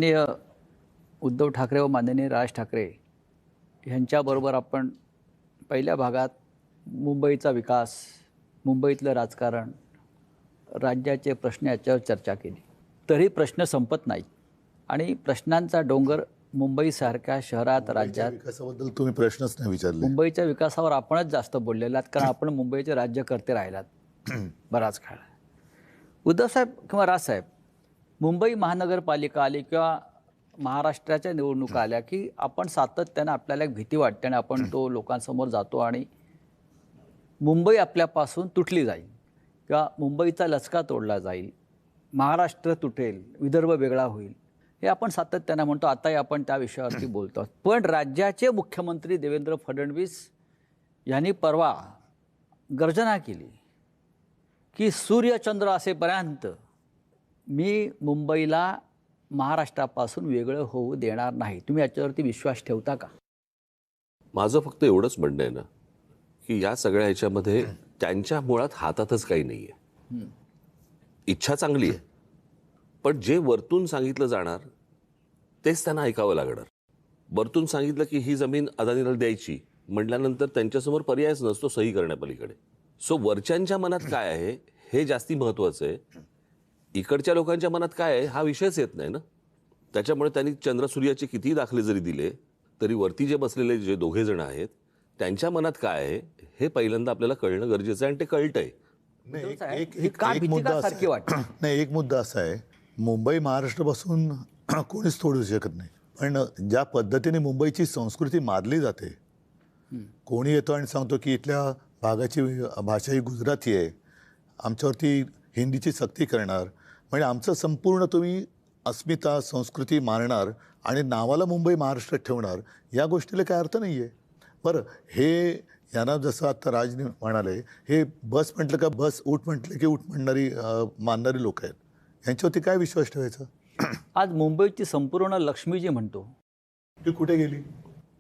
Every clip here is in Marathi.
माननीय उद्धव ठाकरे व माननीय राज ठाकरे यांच्याबरोबर आपण पहिल्या भागात मुंबईचा विकास, मुंबईतलं राजकारण, राज्याचे प्रश्न याच्यावर चर्चा केली. तरी प्रश्न संपत नाही आणि प्रश्नांचा डोंगर मुंबईसारख्या शहरात, राज्यात. विकासाबद्दल तुम्ही प्रश्नच नाही विचारले. मुंबईच्या विकासावर आपणच जास्त बोललेले आहात, कारण आपण मुंबईचे राज्यकर्ते राहिलात बराच काळ. उद्धवसाहेब किंवा राजसाहेब, मुंबई महानगरपालिका आली किंवा महाराष्ट्राच्या निवडणुका आल्या की आपण सातत्यानं आपल्याला एक भीती वाटते आणि आपण तो लोकांसमोर जातो आणि मुंबई आपल्यापासून तुटली जाईल किंवा मुंबईचा लचका तोडला जाईल, महाराष्ट्र तुटेल, विदर्भ वेगळा होईल, हे आपण सातत्यानं म्हणतो. आताही आपण त्या विषयावरती बोलतो. पण राज्याचे मुख्यमंत्री देवेंद्र फडणवीस यांनी परवा गर्जना केली की सूर्यचंद्र असेपर्यंत मी मुंबईला महाराष्ट्रापासून वेगळं होऊ देणार नाही. तुम्ही याच्यावरती विश्वास ठेवता का? माझं फक्त एवढंच म्हणणं आहे ना की या सगळ्या ह्याच्यामध्ये त्यांच्या मुळात हातातच काही नाही आहे. इच्छा चांगली आहे, पण जे वरतून सांगितलं जाणार तेच त्यांना ऐकावं लागणार. वरतून सांगितलं की ही जमीन अदानीला द्यायची म्हटल्यानंतर त्यांच्यासमोर पर्यायच नसतो सही करण्यापलीकडे. सो वरच्यांच्या मनात काय आहे हे जास्ती महत्त्वाचं आहे. इकडच्या लोकांच्या मनात काय आहे हा विषयच येत नाही ना. त्याच्यामुळे त्यांनी चंद्रसूर्याचे कितीही दाखले जरी दिले तरी वरती जे बसलेले जे दोघे जण आहेत त्यांच्या मनात काय आहे हे पहिल्यांदा आपल्याला कळणं गरजेचं आहे आणि ते कळतंय. एक मुद्दा असा आहे, मुंबई महाराष्ट्रापासून कोणीच तोडू शकत नाही, पण ज्या पद्धतीने मुंबईची संस्कृती मारली जाते, कोणी येतो आणि सांगतो की इथल्या भागाची भाषा ही गुजराती आहे, आमच्यावरती हिंदीची सक्ती करणार, म्हणजे आमचं संपूर्ण तुम्ही अस्मिता संस्कृती मारणार आणि नावाला मुंबई महाराष्ट्रात ठेवणार, या गोष्टीला काय अर्थ नाही आहे. बरं, हे यांना जसं आता राज म्हणाले, हे बस म्हटलं का बस, उठ म्हटलं की उठ मानणारी लोक आहेत, यांच्यावरती काय विश्वास ठेवायचा. आज मुंबईची संपूर्ण लक्ष्मी जी म्हणतो ती कुठे गेली?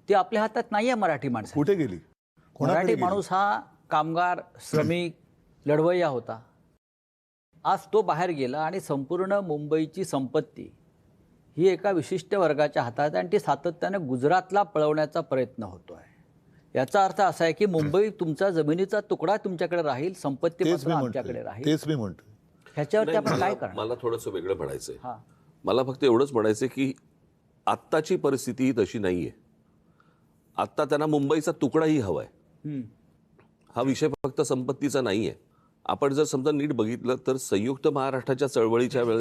ती आपल्या हातात नाही आहे. मराठी माणसं कुठे गेली? मराठी माणूस हा कामगार, श्रमिक, लढवय्या होता. आज तो बाहेर गेला आणि संपूर्ण मुंबईची संपत्ती ही एका विशिष्ट वर्गाच्या हातात आहे आणि ती सातत्याने गुजरातला पळवण्याचा प्रयत्न होतो आहे. याचा अर्थ असा आहे की मुंबई तुमचा जमिनीचा तुकडा तुमच्याकडे राहील, संपत्ती आमच्याकडे राहील. तेच मी म्हणतो. ह्याच्यावरती आपण काय करणार? मला थोडंसं वेगळं म्हणायचंय. मला फक्त एवढंच म्हणायचंय की आत्ताची परिस्थिती ही तशी नाहीये. आत्ता त्यांना मुंबईचा तुकडाही हवाय. हा विषय फक्त संपत्तीचा नाहीये. आपण जर समजा नीट बघितलं तर संयुक्त महाराष्ट्राच्या चळवळीच्या वेळेस